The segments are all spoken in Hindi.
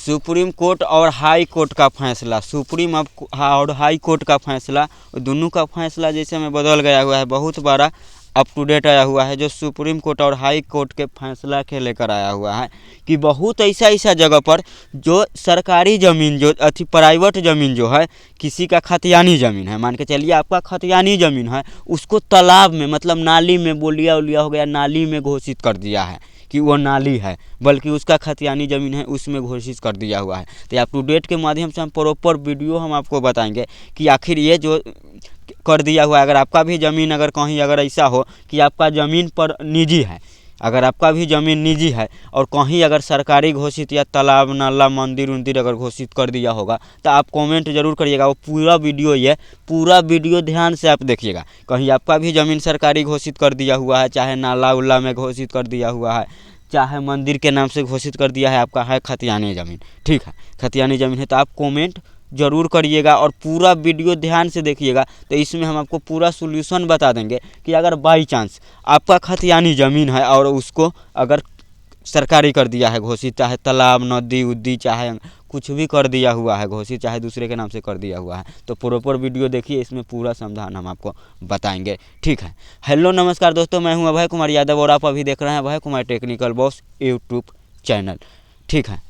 सुप्रीम कोर्ट और हाई कोर्ट का फैसला, सुप्रीम और हाई कोर्ट का फैसला, दोनों का फैसला जैसे में बदल गया हुआ है। बहुत बड़ा अप टू डेट आया हुआ है जो सुप्रीम कोर्ट और हाई कोर्ट के फैसला के लेकर आया हुआ है कि बहुत ऐसा जगह पर जो सरकारी ज़मीन, जो प्राइवेट ज़मीन जो है, किसी का खतियानी ज़मीन है, मान के चलिए आपका खतियानी ज़मीन है, उसको तालाब में, मतलब नाली में, बोलिया उलिया हो गया, नाली में घोषित कर दिया है कि वो नाली है, बल्कि उसका खतियानी ज़मीन है उसमें घोषित कर दिया हुआ है। तो अप टू डेट के माध्यम से हम प्रॉपर वीडियो हम आपको बताएंगे कि आखिर ये जो कर दिया हुआ है, अगर आपका भी ज़मीन अगर कहीं अगर ऐसा हो कि आपका ज़मीन पर निजी है, अगर आपका भी ज़मीन निजी है और कहीं अगर सरकारी घोषित या तालाब, नाला, मंदिर उंदिर अगर घोषित कर दिया होगा तो आप कमेंट जरूर करिएगा। वो पूरा वीडियो, ये पूरा वीडियो ध्यान से आप देखिएगा। कहीं आपका भी ज़मीन सरकारी घोषित कर दिया हुआ है, चाहे नाला उल्ला में घोषित कर दिया हुआ है, चाहे मंदिर के नाम से घोषित कर दिया है, आपका है खतियानी ज़मीन, ठीक है, खतियानी ज़मीन है, तो आप कमेंट जरूर करिएगा और पूरा वीडियो ध्यान से देखिएगा। तो इसमें हम आपको पूरा सॉल्यूशन बता देंगे कि अगर बाई चांस आपका खतियानी ज़मीन है और उसको अगर सरकारी कर दिया है घोषित, चाहे तालाब, नदी उद्दी, चाहे कुछ भी कर दिया हुआ है घोषित, चाहे दूसरे के नाम से कर दिया हुआ है, तो प्रॉपर वीडियो देखिए, इसमें पूरा समाधान हम आपको बताएंगे, ठीक है। हेलो नमस्कार दोस्तों, मैं हूं अभय कुमार यादव और आप अभी देख रहे हैं Abhay Kumar technical boss YouTube channel, ठीक है।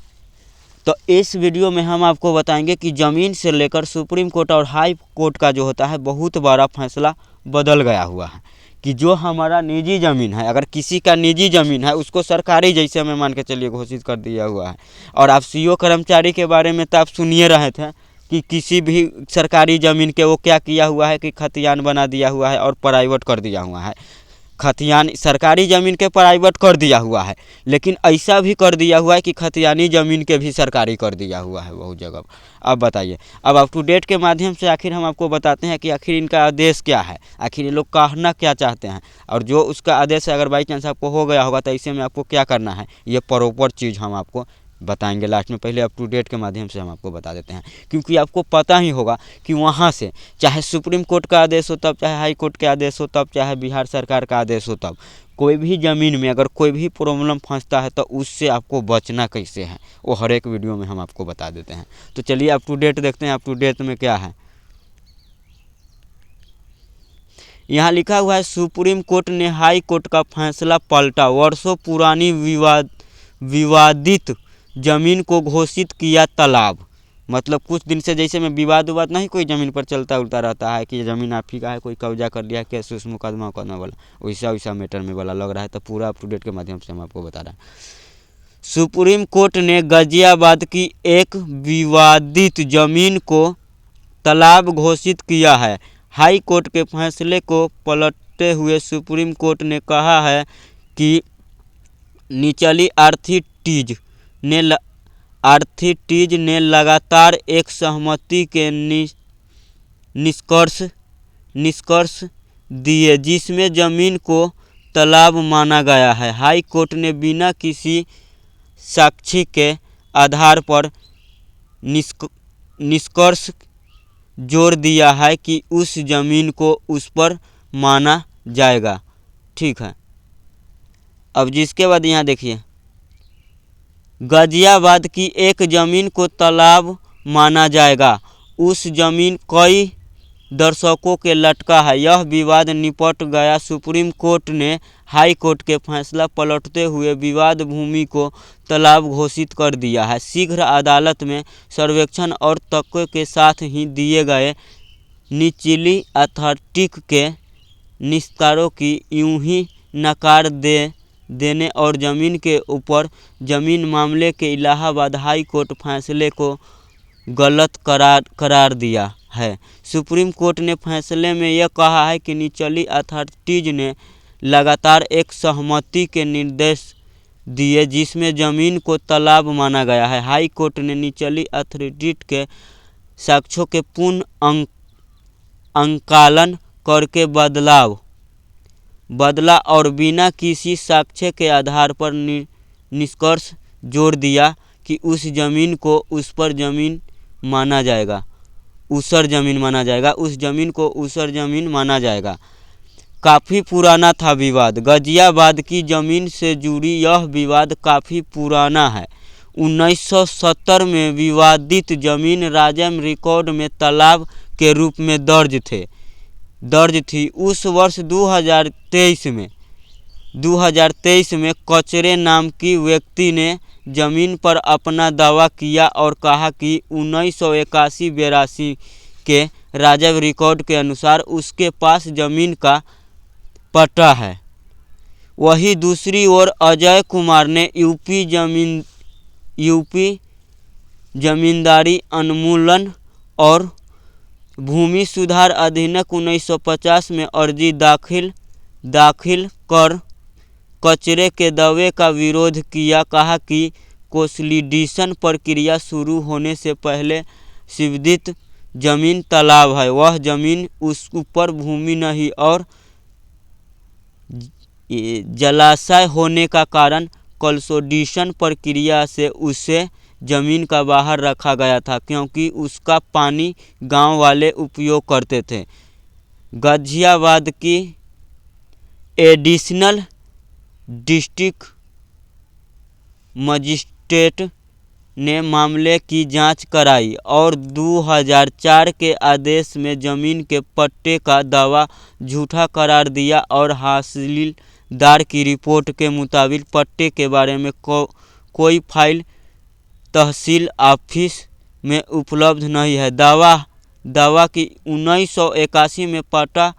तो इस वीडियो में हम आपको बताएंगे कि ज़मीन से लेकर सुप्रीम कोर्ट और हाई कोर्ट का जो होता है बहुत बड़ा फैसला बदल गया हुआ है कि जो हमारा निजी ज़मीन है, अगर किसी का निजी ज़मीन है उसको सरकारी जैसे हमें मान के चलिए घोषित कर दिया हुआ है। और आप सीओ कर्मचारी के बारे में तो आप सुनिए रहे थे कि किसी भी सरकारी ज़मीन के वो क्या किया हुआ है कि खतियान बना दिया हुआ है और प्राइवेट कर दिया हुआ है। खतियान सरकारी ज़मीन के प्राइवेट कर दिया हुआ है, लेकिन ऐसा भी कर दिया हुआ है कि खतियानी ज़मीन के भी सरकारी कर दिया हुआ है बहुत जगह। अब बताइए, अब अप टू डेट के माध्यम से आखिर हम आपको बताते हैं कि आखिर इनका आदेश क्या है, आखिर ये लोग कहना क्या चाहते हैं, और जो उसका आदेश अगर बाई चांस आपको हो गया होगा तो ऐसे में आपको क्या करना है, ये प्रॉपर चीज़ हम आपको बताएंगे लास्ट में। पहले अप टू डेट के माध्यम से हम आपको बता देते हैं, क्योंकि आपको पता ही होगा कि वहाँ से चाहे सुप्रीम कोर्ट का आदेश हो तब, चाहे हाई कोर्ट का आदेश हो तब, चाहे बिहार सरकार का आदेश हो तब, कोई भी ज़मीन में अगर कोई भी प्रॉब्लम फंसता है तो उससे आपको बचना कैसे है वो हर एक वीडियो में हम आपको बता देते हैं। तो चलिए अप टू डेट देखते हैं, अप टू डेट में क्या है। यहाँ लिखा हुआ है सुप्रीम कोर्ट ने हाई कोर्ट का फैसला पलटा, वर्षों पुरानी विवादित ज़मीन को घोषित किया तालाब। मतलब कुछ दिन से जैसे में विवाद नहीं कोई ज़मीन पर चलता उलता रहता है कि ज़मीन आप ही का है, कोई कब्जा कर लिया, केस उस मुकदमा करने वाला, वैसा मैटर में वाला लग रहा है। तो पूरा अप टू डेट के माध्यम से हम आपको बता रहे हैं। सुप्रीम कोर्ट ने गाजियाबाद की एक विवादित ज़मीन को तालाब घोषित किया है। हाई कोर्ट के फैसले को पलटते हुए सुप्रीम कोर्ट ने कहा है कि निचली आर्थिटीज ने लगातार एक सहमति के निष्कर्ष दिए जिसमें ज़मीन को तालाब माना गया है। हाई कोर्ट ने बिना किसी साक्षी के आधार पर निष्कर्ष जोड़ दिया है कि उस ज़मीन को उस पर माना जाएगा, ठीक है। अब जिसके बाद यहाँ देखिए, गाजियाबाद की एक ज़मीन को तालाब माना जाएगा, उस ज़मीन कई दर्शकों के लटका है। यह विवाद निपट गया। सुप्रीम कोर्ट ने हाई कोर्ट के फैसला पलटते हुए विवाद भूमि को तालाब घोषित कर दिया है। शीघ्र अदालत में सर्वेक्षण और तर्क के साथ ही दिए गए निचली अथॉरिटी के निस्तारों की यूं ही नकार देने और ज़मीन के ऊपर ज़मीन मामले के इलाहाबाद हाई कोर्ट फैसले को गलत करार दिया है। सुप्रीम कोर्ट ने फैसले में यह कहा है कि निचली अथॉरिटीज ने लगातार एक सहमति के निर्देश दिए जिसमें ज़मीन को तालाब माना गया है। हाई कोर्ट ने निचली अथॉरिटी के साक्ष्यों के पुनः अंकलन करके बदला और बिना किसी साक्ष्य के आधार पर निष्कर्ष जोड़ दिया कि उस ज़मीन को उस पर ज़मीन माना जाएगा, उसर ज़मीन माना जाएगा, उस ज़मीन को उसर ज़मीन माना जाएगा। काफ़ी पुराना था विवाद। गाजियाबाद की ज़मीन से जुड़ी यह विवाद काफ़ी पुराना है। 1970 में विवादित जमीन राजम रिकॉर्ड में तालाब के रूप में दर्ज थी। उस वर्ष 2023 में कचरे नाम की व्यक्ति ने जमीन पर अपना दावा किया और कहा कि 1981-82 के राजम रिकॉर्ड के अनुसार उसके पास जमीन का पट्टा है। वहीं दूसरी ओर अजय कुमार ने यूपी जमींदारी उन्मूलन और भूमि सुधार अधिनियम 1950 में अर्जी दाखिल कर कचरे के दावे का विरोध किया। कहा कि कंसोलिडेशन प्रक्रिया शुरू होने से पहले संबंधित जमीन तालाब है, वह जमीन उस ऊपर भूमि नहीं और जलाशय होने का कारण कंसोलिडेशन प्रक्रिया से उसे जमीन का बाहर रखा गया था क्योंकि उसका पानी गांव वाले उपयोग करते थे। गाजियाबाद की एडिशनल डिस्ट्रिक्ट मजिस्ट्रेट ने मामले की जांच कराई और 2004 के आदेश में जमीन के पट्टे का दावा झूठा करार दिया और हासिलदार की रिपोर्ट के मुताबिक पट्टे के बारे में कोई फाइल तहसील ऑफिस में उपलब्ध नहीं है। दावा की 1981 में पट्टा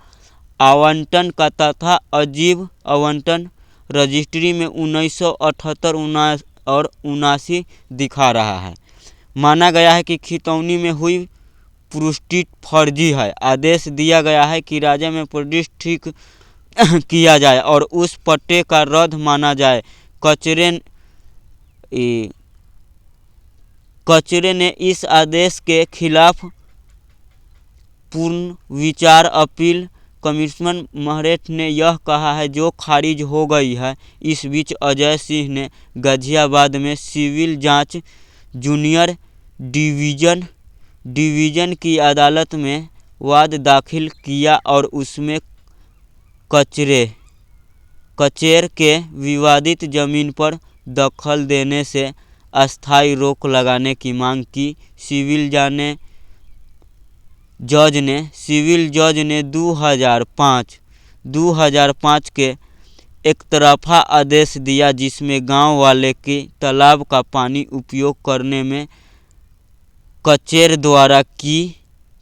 आवंटन का तथा अजीब आवंटन रजिस्ट्री में 1978 और 79 दिखा रहा है। माना गया है कि खितौनी में हुई पुष्टि फर्जी है। आदेश दिया गया है कि राज्य में पुष्टि ठीक किया जाए और उस पट्टे का रद्द माना जाए। कचरे ने इस आदेश के खिलाफ पुनर्विचार अपील कमिश्नर महरेट ने यह कहा है जो खारिज हो गई है। इस बीच अजय सिंह ने गाजियाबाद में सिविल जांच जूनियर डिवीजन की अदालत में वाद दाखिल किया और उसमें कचेर के विवादित जमीन पर दखल देने से अस्थायी रोक लगाने की मांग की। सिविल जज ने 2005 के एक तरफा आदेश दिया जिसमें गांव वाले के तालाब का पानी उपयोग करने में कचेर द्वारा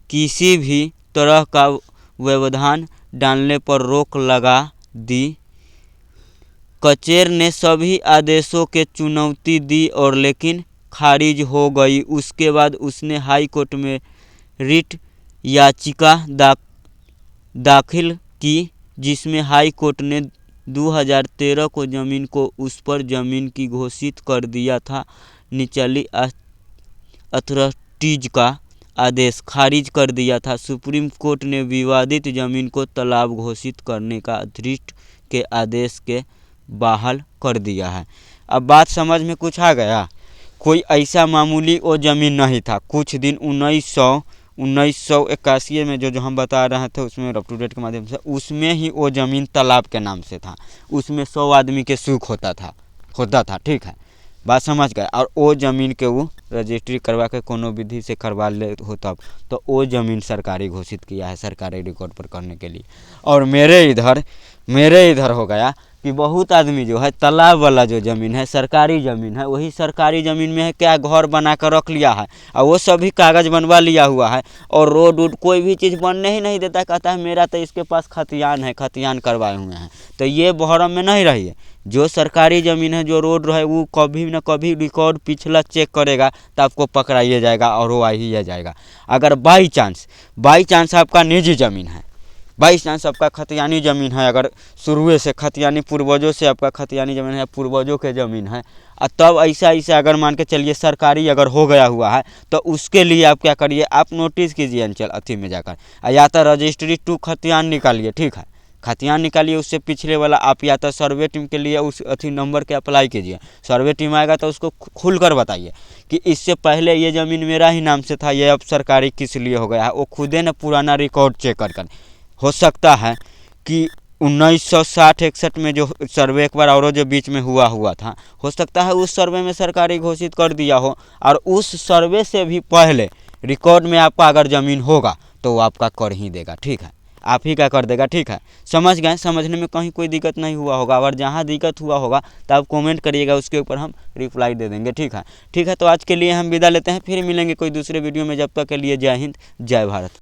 किसी भी तरह का व्यवधान डालने पर रोक लगा दी। कचेर ने सभी आदेशों के चुनौती दी और लेकिन खारिज हो गई। उसके बाद उसने हाई कोर्ट में रिट याचिका दाखिल की जिसमें हाई कोर्ट ने 2013 को जमीन को उस पर जमीन की घोषित कर दिया था। निचली अथॉरिटीज का आदेश खारिज कर दिया था। सुप्रीम कोर्ट ने विवादित जमीन को तालाब घोषित करने का अथॉरिटी के आदेश के बहाल कर दिया है। अब बात समझ में कुछ आ गया। कोई ऐसा मामूली वो ज़मीन नहीं था। कुछ दिन 1981 में जो हम बता रहे थे उसमें अप टू डेट के माध्यम से उसमें ही वो ज़मीन तालाब के नाम से था। उसमें 100 आदमी के सुख होता था। ठीक है, बात समझ गए। और वो ज़मीन के वो रजिस्ट्री करवा के कोनो विधि से करवा ले हो तब तो वो ज़मीन सरकारी घोषित किया है सरकारी रिकॉर्ड पर करने के लिए। और मेरे इधर हो गया कि बहुत आदमी जो है तालाब वाला जो ज़मीन है सरकारी ज़मीन है, वही सरकारी ज़मीन में है क्या घर बना कर रख लिया है और वो सभी कागज़ बनवा लिया हुआ है और रोड कोई भी चीज़ बनने ही नहीं देता। कहता है मेरा तो इसके पास खतियान करवाए हुए हैं। तो ये बहरम में नहीं रही है। जो सरकारी ज़मीन है जो रोड है वो कभी न कभी रिकॉर्ड पिछला चेक करेगा तो आपको पकड़ाइए जाएगा और वो ही जाएगा। अगर बाई चांस आपका निजी ज़मीन है, बाई चांस आपका खतियानी ज़मीन है, अगर शुरू से खतियानी पूर्वजों से आपका खतियानी ज़मीन है, पूर्वजों के ज़मीन है, तब ऐसा अगर मान के चलिए सरकारी अगर हो गया हुआ है तो उसके लिए आप क्या करिए, आप नोटिस कीजिए अंचल अथी में जाकर या तो रजिस्ट्री टू खतियान निकालिए। ठीक है, खतियान निकालिए। उससे पिछले वाला आप या तो सर्वे टीम के लिए उस अथी नंबर के अप्लाई कीजिए। सर्वे टीम आएगा तो उसको खुलकर बताइए कि इससे पहले ये ज़मीन मेरा ही नाम से था, ये अब सरकारी किस लिए हो गया है। वो खुदे न पुराना रिकॉर्ड चेक कर हो सकता है कि 1960-61 में जो सर्वे एक बार और जो बीच में हुआ था, हो सकता है उस सर्वे में सरकारी घोषित कर दिया हो, और उस सर्वे से भी पहले रिकॉर्ड में आपका अगर ज़मीन होगा तो वो आपका कर ही देगा। ठीक है, आप ही का कर देगा। ठीक है, समझ गए? समझने में कहीं कोई दिक्कत नहीं हुआ होगा, अगर जहाँ दिक्कत हुआ होगा तो आप कमेंट करिएगा, उसके ऊपर हम रिप्लाई दे देंगे। ठीक है, ठीक है, तो आज के लिए हम विदा लेते हैं, फिर मिलेंगे कोई दूसरे वीडियो में। जब तक के लिए जय हिंद, जय भारत।